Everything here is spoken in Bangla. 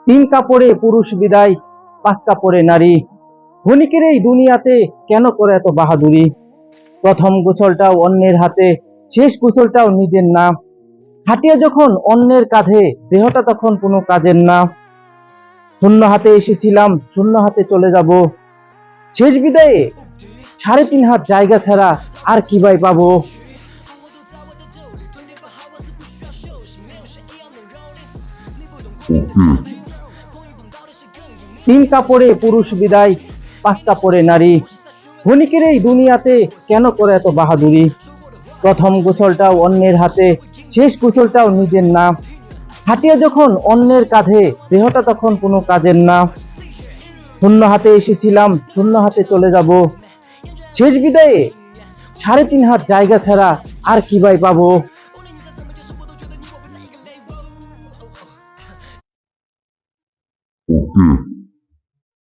তিন কাপড়ে পুরুষ বিদায়, পাঁচ কাপড়ে নারী। ক্ষণিকের এই দুনিয়াতে কেন করে এত বাহাদুরি? প্রথম গোসলটাও অন্যের হাতে, শেষ গোসলটাও নিজের না। হাঁটিয়া যখন অন্যের কাঁধে, দেহটা তখন কোনো কাজের না। শূন্য হাতে এসেছিলাম, শূন্য হাতে চলে যাব। শেষ বিদায়ে ৩.৫ হাত জায়গা ছাড়া আর কি বাই পাবো? তিন কাপড়ে পুরুষ বিদায়, পাঁচ কাপড়ে নারী। ক্ষণিকের এই দুনিয়াতে কেন করে এত বাহাদুরি? প্রথম গোসলটাও অন্যের হাতে, শেষ গোসলটাও নিজের না। হাঁটিয়া যখন অন্যের কাঁধে, দেহটা তখন কোনো কাজের না। শূন্য হাতে এসেছিলাম, শূন্য হাতে চলে যাব। শেষ বিদায়ে ৩.৫ হাত জায়গা ছাড়া আর কি বাই পাবো? Mm-hmm.